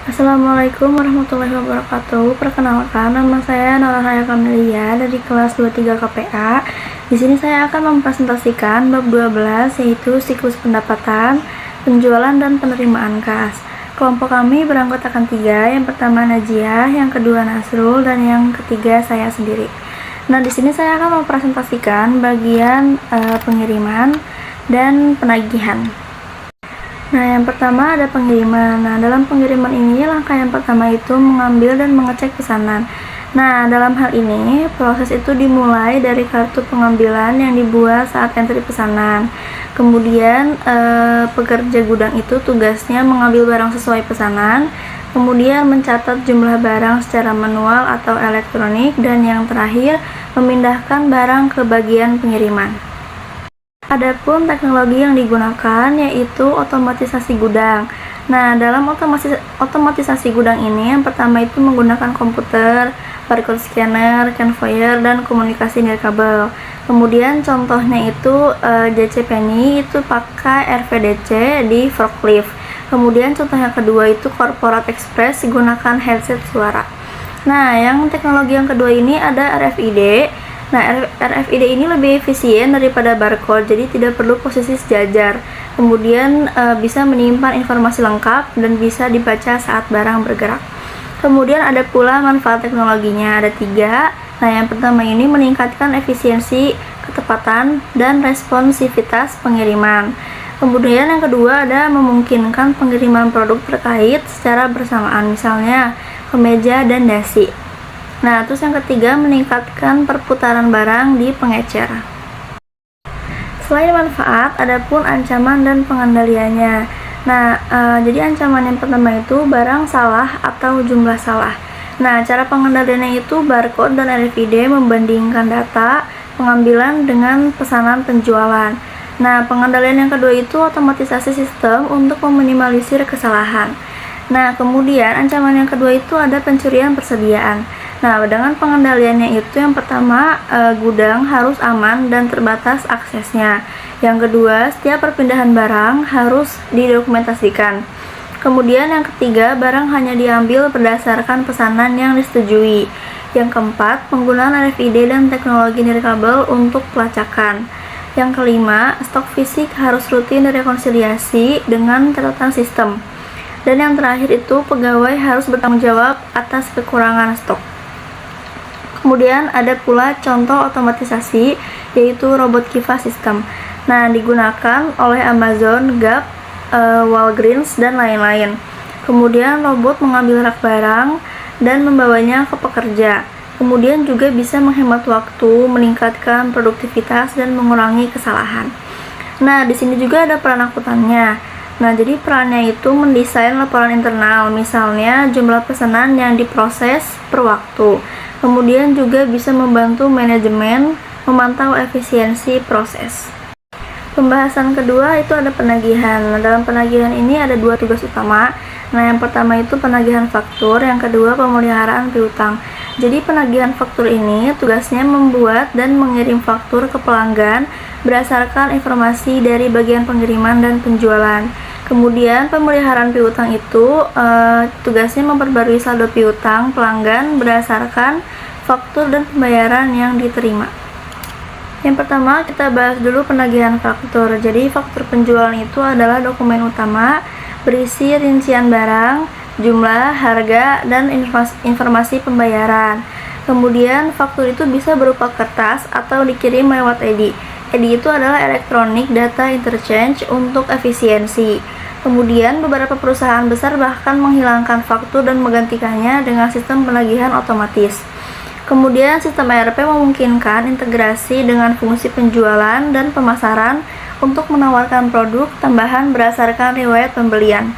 Assalamualaikum warahmatullahi wabarakatuh. Perkenalkan, nama saya Norahaya Kamelia dari kelas 23 KPA. Di sini saya akan mempresentasikan bab 12, yaitu siklus pendapatan, penjualan dan penerimaan kas. Kelompok kami beranggotakan 3. Yang pertama Najiah, yang kedua Nasrul, dan yang ketiga saya sendiri. Nah, di sini saya akan mempresentasikan bagian pengiriman dan penagihan. Nah, yang pertama ada pengiriman. Nah, dalam pengiriman ini langkah yang pertama itu mengambil dan mengecek pesanan. Nah, dalam hal ini proses itu dimulai dari kartu pengambilan yang dibuat saat entry pesanan. Kemudian pekerja gudang itu tugasnya mengambil barang sesuai pesanan, kemudian mencatat jumlah barang secara manual atau elektronik, dan yang terakhir memindahkan barang ke bagian pengiriman. Adapun teknologi yang digunakan yaitu otomatisasi gudang. Nah, dalam otomatisasi gudang ini yang pertama itu menggunakan komputer, barcode scanner, conveyor, dan komunikasi nirkabel. Kemudian contohnya itu JC Penny itu pakai RVDC di forklift. Kemudian contoh yang kedua itu Corporate Express gunakan headset suara. Nah, yang teknologi yang kedua ini ada RFID. Nah, RFID ini lebih efisien daripada barcode, jadi tidak perlu posisi sejajar. Kemudian bisa menyimpan informasi lengkap dan bisa dibaca saat barang bergerak. Kemudian ada pula manfaat teknologinya, ada 3. Nah, yang pertama ini meningkatkan efisiensi, ketepatan, dan responsivitas pengiriman. Kemudian yang kedua ada memungkinkan pengiriman produk terkait secara bersamaan, misalnya kemeja dan dasi. Nah, terus yang ketiga meningkatkan perputaran barang di pengecer. Selain manfaat, ada pun ancaman dan pengendaliannya. Nah, jadi ancaman yang pertama itu barang salah atau jumlah salah. Nah, cara pengendaliannya itu barcode dan RFID membandingkan data pengambilan dengan pesanan penjualan. Nah, pengendalian yang kedua itu otomatisasi sistem untuk meminimalisir kesalahan. Nah, kemudian ancaman yang kedua itu ada pencurian persediaan. Nah, dengan pengendaliannya itu yang pertama gudang harus aman dan terbatas aksesnya. Yang kedua, setiap perpindahan barang harus didokumentasikan. Kemudian yang ketiga, barang hanya diambil berdasarkan pesanan yang disetujui. Yang keempat, penggunaan RFID dan teknologi nirkabel untuk pelacakan. Yang kelima, stok fisik harus rutin direkonsiliasi dengan catatan sistem. Dan yang terakhir itu pegawai harus bertanggung jawab atas kekurangan stok. Kemudian ada pula contoh otomatisasi yaitu robot Kiva System. Nah, digunakan oleh Amazon, Gap, Walgreens, dan lain-lain. Kemudian robot mengambil rak barang dan membawanya ke pekerja. Kemudian juga bisa menghemat waktu, meningkatkan produktivitas, dan mengurangi kesalahan. Nah, di sini juga ada peran akuntannya. Nah, jadi perannya itu mendesain laporan internal, misalnya jumlah pesanan yang diproses per waktu. Kemudian juga bisa membantu manajemen memantau efisiensi proses. Pembahasan kedua itu ada penagihan. Nah, dalam penagihan ini ada 2 tugas utama. Nah, yang pertama itu penagihan faktur, yang kedua pemeliharaan piutang. Jadi penagihan faktur ini tugasnya membuat dan mengirim faktur ke pelanggan berdasarkan informasi dari bagian pengiriman dan penjualan. Kemudian pemeliharaan piutang itu tugasnya memperbarui saldo piutang pelanggan berdasarkan faktur dan pembayaran yang diterima. Yang pertama kita bahas dulu penagihan faktur. Jadi faktur penjualan itu adalah dokumen utama berisi rincian barang, jumlah, harga, dan informasi pembayaran. Kemudian faktur itu bisa berupa kertas atau dikirim lewat EDI. EDI itu adalah Electronic Data Interchange untuk efisiensi. Kemudian beberapa perusahaan besar bahkan menghilangkan faktur dan menggantikannya dengan sistem penagihan otomatis. Kemudian sistem ERP memungkinkan integrasi dengan fungsi penjualan dan pemasaran untuk menawarkan produk tambahan berdasarkan riwayat pembelian.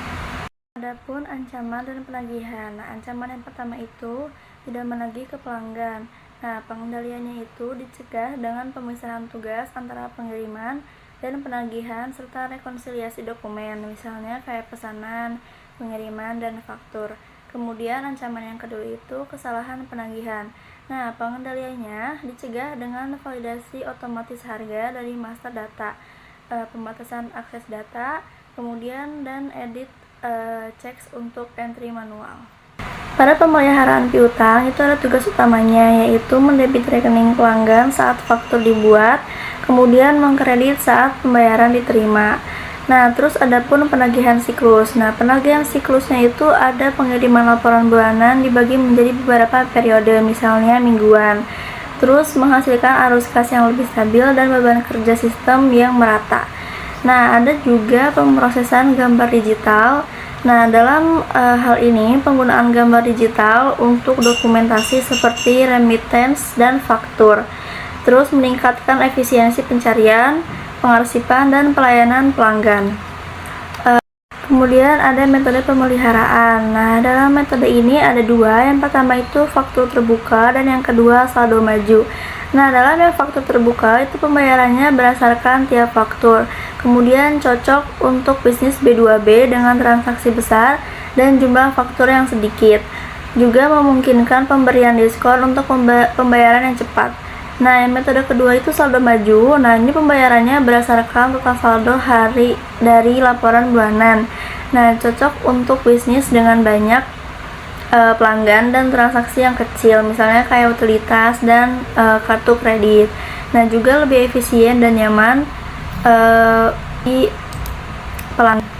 Adapun ancaman dan penagihan. Nah, ancaman yang pertama itu tidak menagih ke pelanggan. Nah, pengendaliannya itu dicegah dengan pemisahan tugas antara pengiriman dan penagihan serta rekonsiliasi dokumen, misalnya kayak pesanan, pengiriman, dan faktur. Kemudian ancaman yang kedua itu kesalahan penagihan. Nah, pengendaliannya dicegah dengan validasi otomatis harga dari master data, pembatasan akses data, kemudian dan edit checks untuk entry manual. Pada pemeliharaan piutang itu ada tugas utamanya, yaitu mendebit rekening pelanggan saat faktur dibuat, kemudian mengkredit saat pembayaran diterima. Nah, terus ada pun penagihan siklus. Nah, penagihan siklusnya itu ada pengiriman laporan bulanan dibagi menjadi beberapa periode, misalnya mingguan. Terus menghasilkan arus kas yang lebih stabil dan beban kerja sistem yang merata. Nah, ada juga pemrosesan gambar digital. Nah, dalam hal ini penggunaan gambar digital untuk dokumentasi seperti remittance dan faktur. Terus meningkatkan efisiensi pencarian, pengarsipan, dan pelayanan pelanggan. Kemudian ada metode pemeliharaan. Nah, dalam metode ini ada dua. Yang pertama itu faktur terbuka dan yang kedua saldo maju. Nah, dalam yang faktur terbuka itu pembayarannya berdasarkan tiap faktur. Kemudian cocok untuk bisnis B2B dengan transaksi besar dan jumlah faktur yang sedikit. Juga memungkinkan pemberian diskon untuk pembayaran yang cepat. Nah, yang metode kedua itu saldo maju. Nah, ini pembayarannya berdasarkan total saldo hari dari laporan bulanan. Nah, cocok untuk bisnis dengan banyak pelanggan dan transaksi yang kecil, misalnya kayak utilitas dan kartu kredit. Nah, juga lebih efisien dan nyaman di pelanggan.